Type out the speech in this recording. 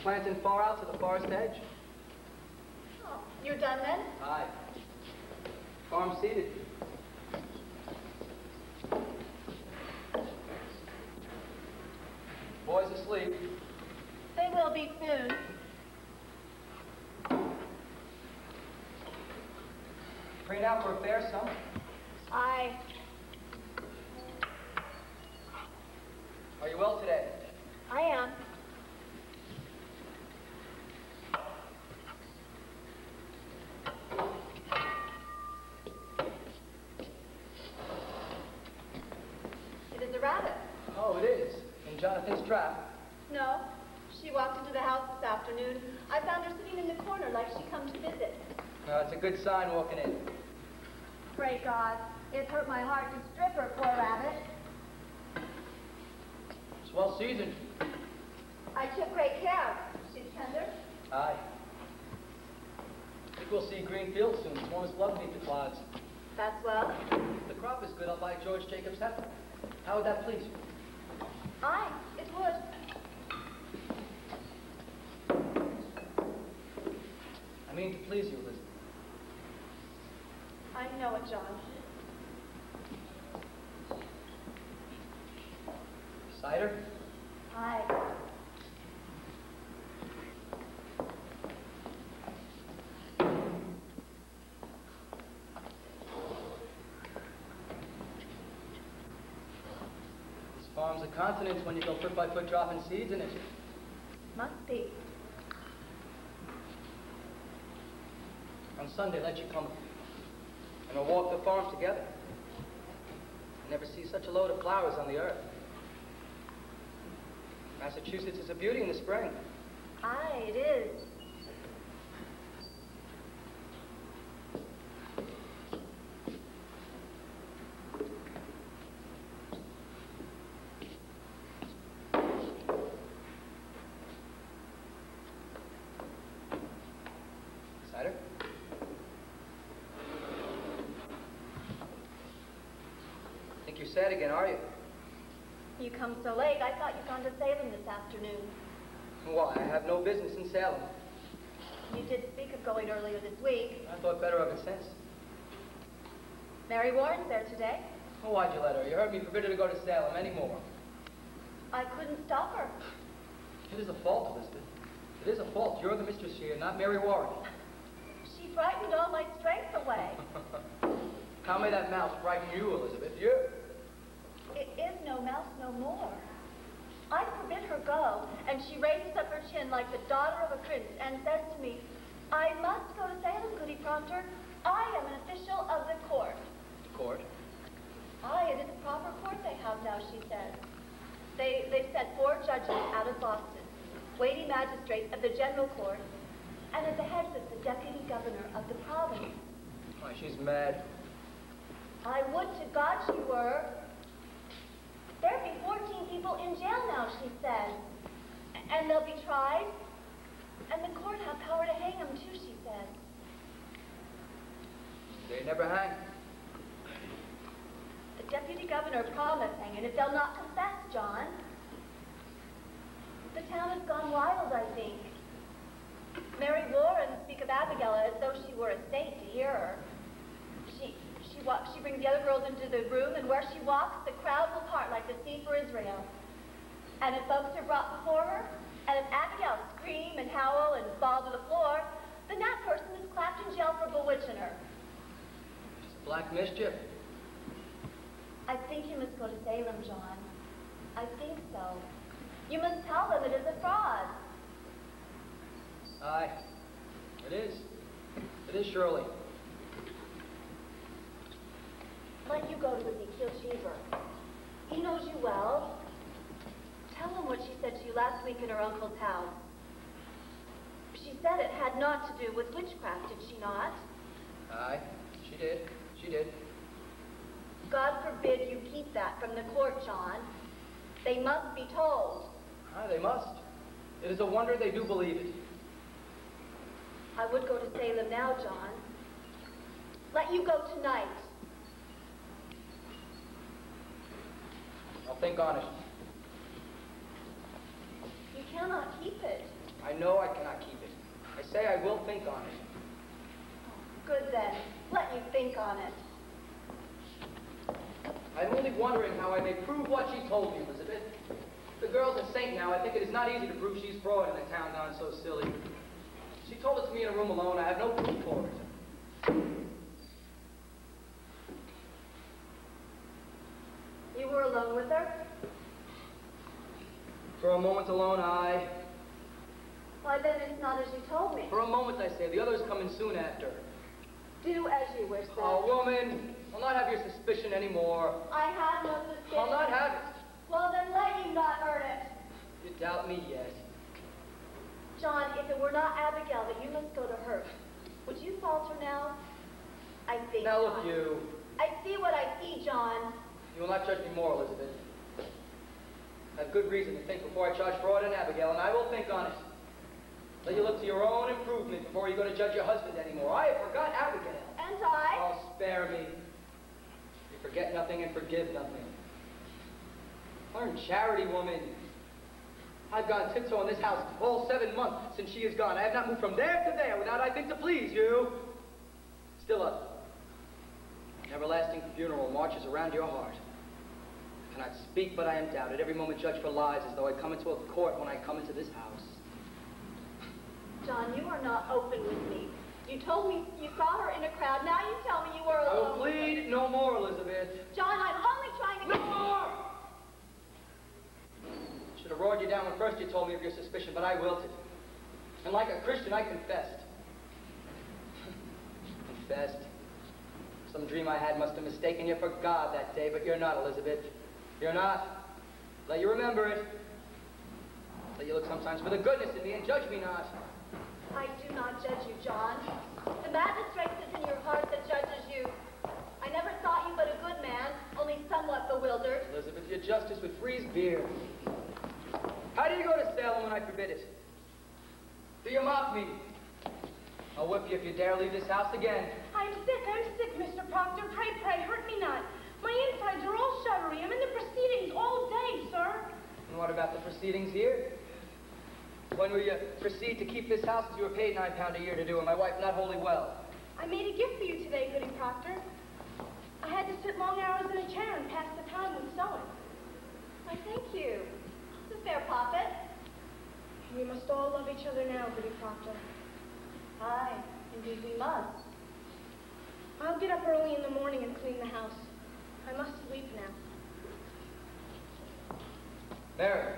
planting far out to the forest edge. Oh, you're done then? Aye. Farm seated. Boys asleep. They will be soon. Free now for a fair summer. Aye. Are you well today? I am. It is a rabbit. Oh, it is. In Jonathan's trap. No. She walked into the house this afternoon. I found her sitting in the corner like she'd come to visit. No, it's a good sign walking in. Pray God. It hurt my heart to strip her, poor rabbit. It's well seasoned. I took great care. She's tender. Aye. I think we'll see green fields soon. It's warm as love beneath the clouds. That's well. If the crop is good, I'll buy George Jacobs' heifer. How would that please you? Aye, it would. I mean to please you, Elizabeth. I know it, John. Cider? Aye. This farm's a continent when you go foot by foot dropping seeds in it. Must be. On Sunday, let you come and we'll walk the farm together. I never see such a load of flowers on the earth. Massachusetts is a beauty in the spring. Aye, it is. Cider? Think you're sad again, are you? You come so late, I thought you'd gone to Salem this afternoon. Why? I have no business in Salem. You did speak of going earlier this week. I thought better of it since. Mary Warren's there today. Oh, why'd you let her? You heard me forbid her to go to Salem anymore. I couldn't stop her. It is a fault, Elizabeth. It is a fault. You're the mistress here, not Mary Warren. She frightened all my strength away. How may that mouse frighten you, Elizabeth? You? It is no mouse no more. I forbid her go, and she raises up her chin like the daughter of a prince and says to me, I must go to Salem, Goody Prompter. I am an official of the court. The court? Aye, it is a proper court they have now, she says. They've sent 4 judges out of Boston, weighty magistrates of the general court, and at the head is the deputy governor of the province. Why, she's mad. I would to God she were. There be 14 people in jail now, she says. And they'll be tried. And the court have power to hang them, too, she says. They never hang. The deputy governor promised hanging if they'll not confess, John. The town has gone wild, I think. Mary Warren speak of Abigail as though she were a saint to hear her. She brings the other girls into the room, and where she walks, the crowd will part like the sea for Israel. And if folks are brought before her, and if Abigail scream and howl and fall to the floor, then that person is clapped in jail for bewitching her. It's black mischief. I think you must go to Salem, John. I think so. You must tell them it is a fraud. Aye. It is. It is, Shirley. Let you go to Ezekiel Cheever. He knows you well. Tell him what she said to you last week in her uncle's house. She said it had naught to do with witchcraft, did she not? Aye. She did. She did. God forbid you keep that from the court, John. They must be told. Aye, they must. It is a wonder they do believe it. I would go to Salem now, John. Let you go tonight. I'll think on it. You cannot keep it. I know I cannot keep it. I say I will think on it. Good then. Let you think on it. I'm only wondering how I may prove what she told me, Elizabeth. The girl's a saint now. I think it is not easy to prove she's fraud in a town gone so silly. She told it to me in a room alone. I have no proof for it. You were alone with her? For a moment alone, Why, then it's not as you told me. For a moment, I say. The others come in soon after. Do as you wish, then. Oh, woman, I'll not have your suspicion anymore. I have no suspicion. I'll not have it. Well, then let you not earn it. You doubt me yet. John, if it were not Abigail that you must go to her, would you falter now? I think Now not. look, you. I see what I see, John. You will not judge me more, Elizabeth. I have good reason to think before I charge fraud on Abigail, and I will think on it. Let you look to your own improvement before you go to judge your husband anymore. I have forgot Abigail. And I? Oh, spare me. You forget nothing and forgive nothing. Learn charity, woman. I've gone tiptoe in this house all 7 months since she is gone. I have not moved from there to there without I think to please you. Still up. An everlasting funeral marches around your heart. I cannot speak, but I am doubted. Every moment judged for lies, as though I come into a court when I come into this house. John, you are not open with me. You told me you saw her in a crowd. Now you tell me you were I alone. will plead no more, Elizabeth. John, I'm only trying to... No more! Should have roared you down when first you told me of your suspicion, but I wilted. And like a Christian, I confessed. Confessed. Some dream I had must have mistaken you for God that day, but you're not, Elizabeth. You're not. Let you remember it. Let you look sometimes for the goodness in me and judge me not. I do not judge you, John. The madness strikes in your heart that judges you. I never thought you but a good man, only somewhat bewildered. Elizabeth, your justice would freeze beer. How do you go to Salem when I forbid it? Do you mock me? I'll whip you if you dare leave this house again. I'm sick, Mr. Proctor. Pray, hurt me not. My insides are all shuddery. I'm in the proceedings all day, sir. And what about the proceedings here? When will you proceed to keep this house as you were paid £9 a year to do, and my wife not wholly well? I made a gift for you today, Goody Proctor. I had to sit long hours in a chair and pass the time with sewing. I thank you. It's a fair profit. We must all love each other now, Goody Proctor. Aye, indeed we must. I'll get up early in the morning and clean the house. I must sleep now. Mary.